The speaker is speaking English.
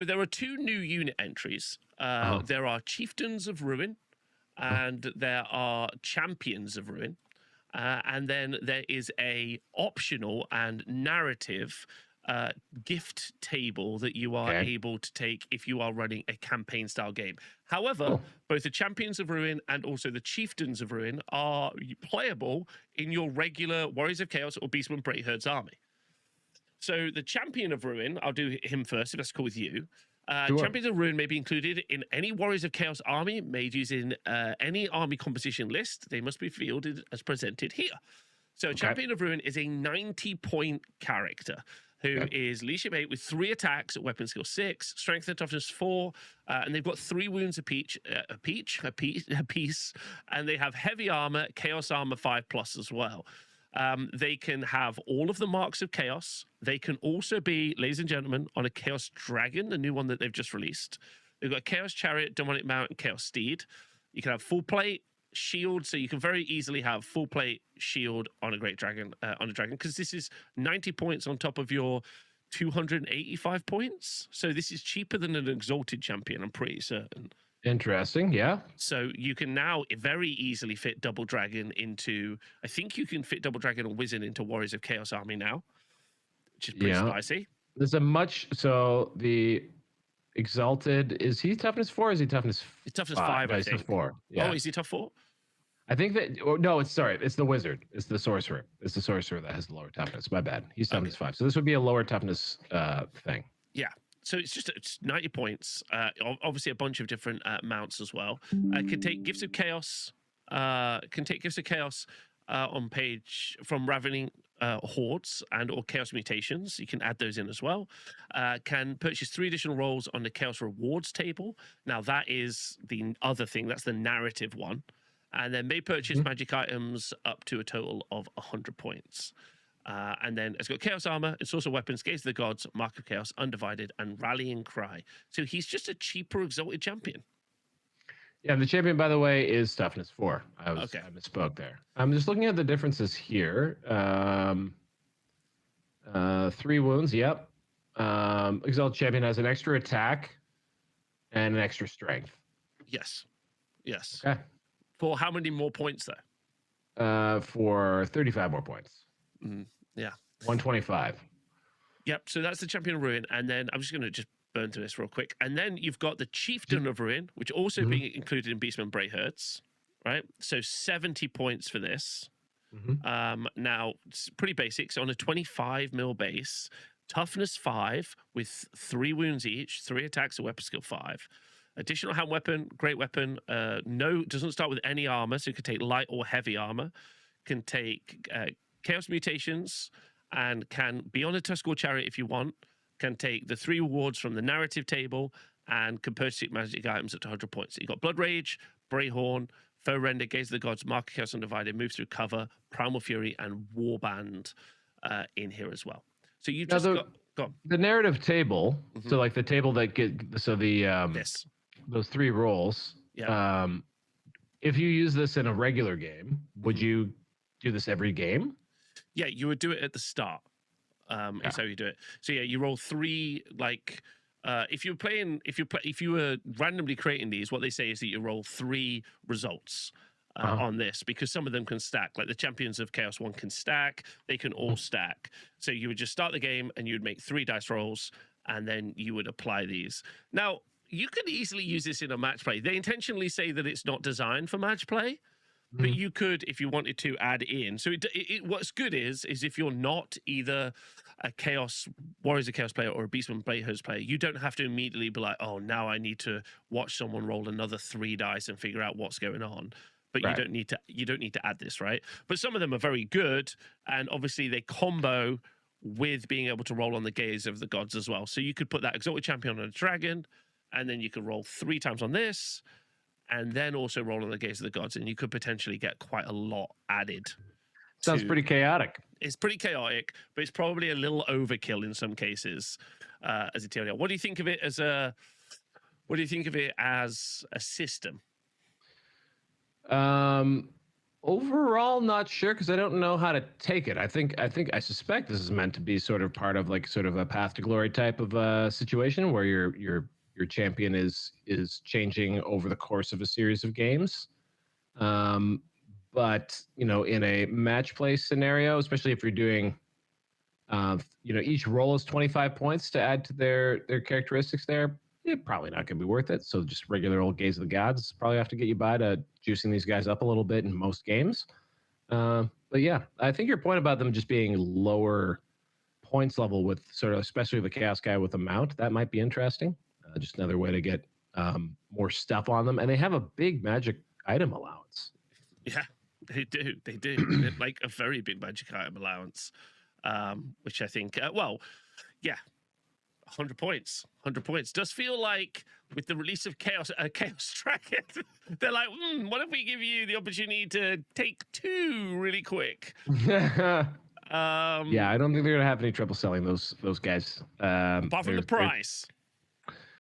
There are 2 new unit entries. There are Chieftains of Ruin, and there are Champions of Ruin. And then there is a optional and narrative gift table that you are able to take if you are running a campaign style game. However, both the Champions of Ruin and also the Chieftains of Ruin are playable in your regular Warriors of Chaos or Beastmen Brayherds army. So the Champion of Ruin, I'll do him first if that's cool with you. Sure. Champions of Ruin may be included in any Warriors of Chaos army made using any army composition list. They must be fielded as presented here. So Champion of Ruin is a 90-point character who is leadership 8 with 3 attacks at weapon skill 6, strength and toughness 4, and they've got 3 wounds a piece, and they have heavy armor, chaos armor 5+ as well. They can have all of the marks of chaos. They can also be, ladies and gentlemen, on a Chaos Dragon, the new one that they've just released. They've got Chaos Chariot, Demonic Mount, and Chaos Steed. You can have full plate, shield, so you can very easily have full plate, shield on a great dragon, because this is 90 points on top of your 285 points. So this is cheaper than an Exalted Champion, I'm pretty certain. Interesting, yeah. So you can now very easily fit Double Dragon into, I think you can fit Double Dragon or Wizard into Warriors of Chaos army now, which is pretty spicy. There's so the Exalted, is he toughness 4 or is he toughness 5? He's toughness 5, I think. 4. Yeah. Oh, is he tough 4? I think that, no, it's the Wizard. It's the Sorcerer. It's the Sorcerer that has the lower toughness. My bad. He's toughness 5. So this would be a lower toughness thing. Yeah. So it's 90 points. Obviously, a bunch of different mounts as well. Can take Gifts of Chaos. On page from Ravening Hordes and or Chaos Mutations. You can add those in as well. Can purchase 3 additional rolls on the Chaos Rewards table. Now that is the other thing. That's the narrative one. And then may purchase magic items up to a total of 100 points. And then it's got Chaos Armor, it's also weapons, Gaze of the Gods, Mark of Chaos, Undivided, and Rallying Cry. So he's just a cheaper Exalted Champion. Yeah, the champion, by the way, is toughness 4. I misspoke there. I'm just looking at the differences here. 3 wounds, yep. Exalted Champion has an extra attack and an extra strength. Yes. Okay. For how many more points, though? For 35 more points. Yeah. 125. Yep. So that's the Champion of Ruin. And then I'm just going to just burn through this real quick. And then you've got the Chieftain of Ruin, which also being included in Beastmen Brayherds, right? So 70 points for this. Now, it's pretty basic. So on a 25 mil base, toughness 5 with 3 wounds each, 3 attacks, a weapon skill 5. Additional hand weapon, great weapon. Doesn't start with any armor, so you could take light or heavy armor. Can take Chaos Mutations and can be on a Tuskor Chariot if you want. Can take the 3 rewards from the narrative table and can purchase magic items up to 100 points. So you've got Blood Rage, Brayhorn, Foe Render, Gaze of the Gods, Mark of Chaos Undivided, Move Through Cover, Primal Fury, and Warband in here as well. So you just got the narrative table. So like the table that those 3 rolls. Yeah. If you use this in a regular game, would you do this every game? Yeah, you would do it at the start. Is how you do it. So yeah, you roll 3 like if you were randomly creating these, what they say is that you roll 3 results on this, because some of them can stack. Like the Champions of Chaos one can stack, they can all stack. So you would just start the game and you would make 3 dice rolls and then you would apply these. Now, you could easily use this in a match play. They intentionally say that it's not designed for match play. But you could, if you wanted to, add in. So what's good is if you're not either a Warriors of Chaos player or a Beastmen Brayherds player, you don't have to immediately be like, oh, now I need to watch someone roll another 3 dice and figure out what's going on. But you don't need to add this, right? But some of them are very good, and obviously they combo with being able to roll on the Gaze of the Gods as well. So you could put that Exalted Champion on a dragon, and then you could roll 3 times on this, and then also roll on the Gaze of the Gods, and you could potentially get quite a lot added. Sounds pretty chaotic. It's pretty chaotic, but it's probably a little overkill in some cases as a TLDR. What do you think of it as a system? Overall, not sure because I don't know how to take it. I suspect this is meant to be sort of part of like sort of a path to glory type of situation where your champion is changing over the course of a series of games. Um, but in a match play scenario, especially if you're doing, each roll is 25 points to add to their characteristics there. Probably not going to be worth it. So just regular old Gaze of the Gods probably have to get you by to juicing these guys up a little bit in most games. But yeah, I think your point about them just being lower points level with sort of, especially the Chaos guy with a mount, that might be interesting. Just another way to get more stuff on them. And they have a big magic item allowance. Yeah, they do. They do. Like a very big magic item allowance, which I think, 100 points. 100 points. Does feel like with the release of Chaos Dragon, they're like, what if we give you the opportunity to take 2 really quick? Yeah, I don't think they're gonna have any trouble selling those guys. Apart from the price.